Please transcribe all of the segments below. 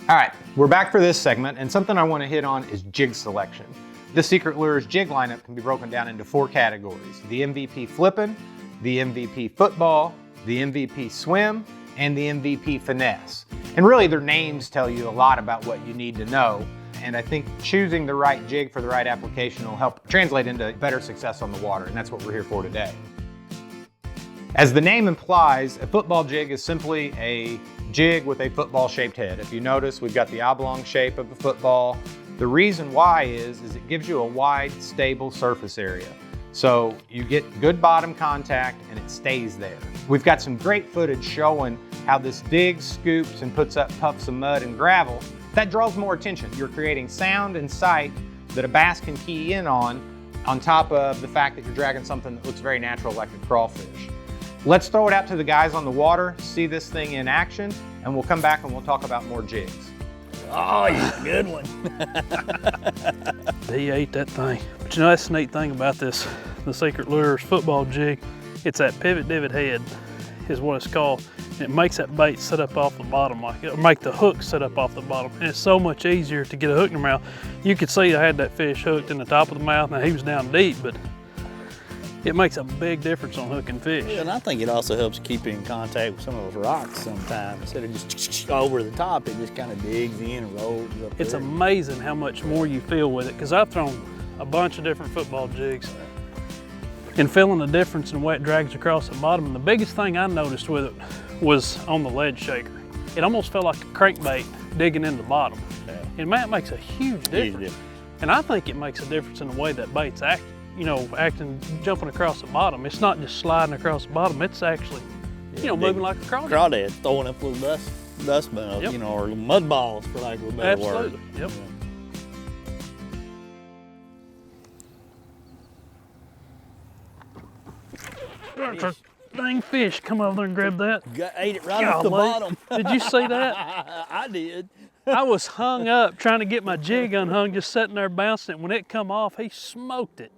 All right, we're back for this segment, and something I want to hit on is jig selection. The Secret Lures jig lineup can be broken down into 4 categories: the MVP Flippin, the MVP Football, the MVP Swim, and the MVP Finesse. And really their names tell you a lot about what you need to know, and I think choosing the right jig for the right application will help translate into better success on the water, and that's what we're here for today. As the name implies, a football jig is simply a jig with a football-shaped head. If you notice, we've got the oblong shape of a football. The reason why is it gives you a wide, stable surface area. So you get good bottom contact and it stays there. We've got some great footage showing how this digs, scoops, and puts up puffs of mud and gravel. That draws more attention. You're creating sound and sight that a bass can key in on top of the fact that you're dragging something that looks very natural like a crawfish. Let's throw it out to the guys on the water, see this thing in action, and we'll come back and we'll talk about more jigs. Oh, yeah, good one. He ate that thing. But you know, that's the neat thing about this, the Secret Lures football jig. It's that pivot divot head is what it's called. And it makes that bait sit up off the bottom, like it'll make the hook sit up off the bottom. And it's so much easier to get a hook in the mouth. You could see I had that fish hooked in the top of the mouth. Now he was down deep, but it makes a big difference on hooking fish. Yeah, and I think it also helps keep you in contact with some of those rocks sometimes. Instead of just over the top, it just kind of digs in and rolls up It's there. amazing how much more you feel with it, because I've thrown a bunch of different football jigs and feeling the difference in the way it drags across the bottom. And the biggest thing I noticed with it was on the lead shaker. It almost felt like a crankbait digging in the bottom. Yeah. And man, it makes a huge difference. And I think it makes a difference in the way that bait's acting, jumping across the bottom. It's not just sliding across the bottom, it's actually, moving like a crawdad. Crawdad, throwing up little dust balls, Yep. or mud balls, for lack of a better Absolutely. word. Yep. That's a dang fish. Come over there and grab that. Ate it right off the Golly. bottom. Did you see that? I did. I was hung up trying to get my jig unhung, just sitting there bouncing it. When it come off, he smoked it.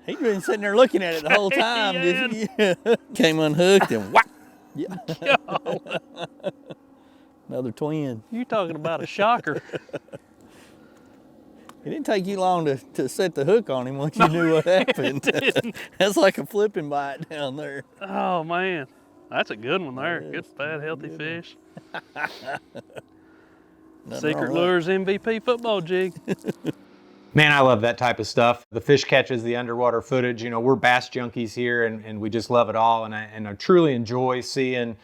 He'd been sitting there looking at it the whole time. Yeah. Came unhooked and whack. Yeah. Golly. Another twin. You talking about a shocker. It didn't take you long to set the hook on him once you knew what happened. That's like a flipping bite down there. Oh man, that's a good one there. Good fat, healthy fish. Secret Lures MVP football jig. Man, I love that type of stuff. The fish catches, the underwater footage. We're bass junkies here and we just love it all. And I truly enjoy seeing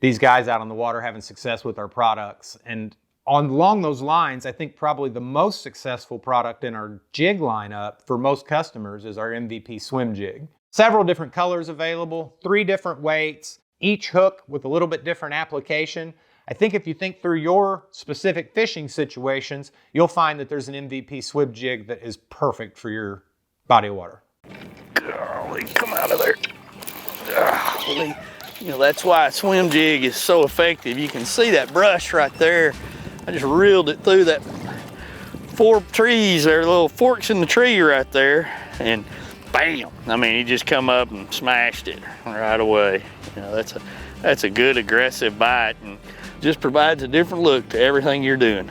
these guys out on the water having success with our products. And along those lines, I think probably the most successful product in our jig lineup for most customers is our MVP Swim Jig. Several different colors available, 3 different weights, each hook with a little bit different application. I think if you think through your specific fishing situations, you'll find that there's an MVP Swim Jig that is perfect for your body of water. Golly, come out of there. Golly. That's why a swim jig is so effective. You can see that brush right there. I just reeled it through that 4 trees. There are little forks in the tree right there, and bam! I mean, he just come up and smashed it right away. That's a good aggressive bite, and just provides a different look to everything you're doing.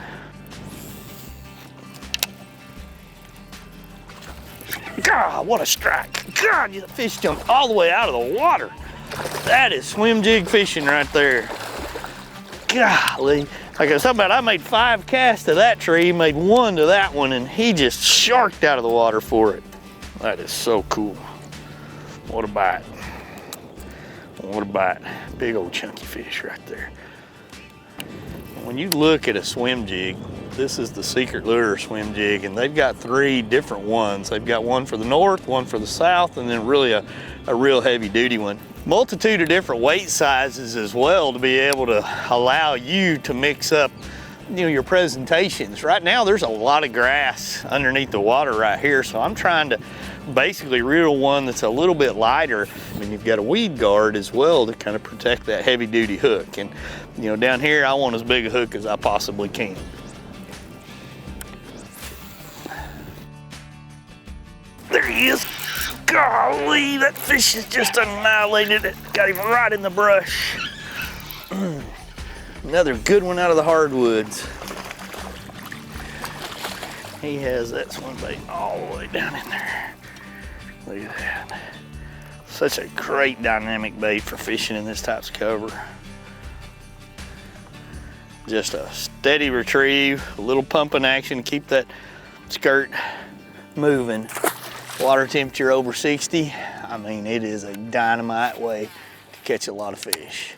God, what a strike! God, the fish jumped all the way out of the water. That is swim jig fishing right there. Golly. Like I was talking about, I made 5 casts to that tree, made 1 to that one, and he just sharked out of the water for it. That is so cool. What a bite. What a bite. Big old chunky fish right there. When you look at a swim jig, this is the Secret Lure swim jig, and they've got 3 different ones. They've got one for the north, one for the south, and then really a real heavy duty one. Multitude of different weight sizes as well to be able to allow you to mix up your presentations. Right now there's a lot of grass underneath the water right here, so I'm trying to basically reel one that's a little bit lighter. And you've got a weed guard as well to kind of protect that heavy duty hook. And down here I want as big a hook as I possibly can. There he is. Golly, that fish has just annihilated it. Got him right in the brush. Another good one out of the hardwoods. He has that swim bait all the way down in there. Look at that. Such a great dynamic bait for fishing in this type of cover. Just a steady retrieve, a little pumping action, keep that skirt moving. Water temperature over 60. I mean, it is a dynamite way to catch a lot of fish.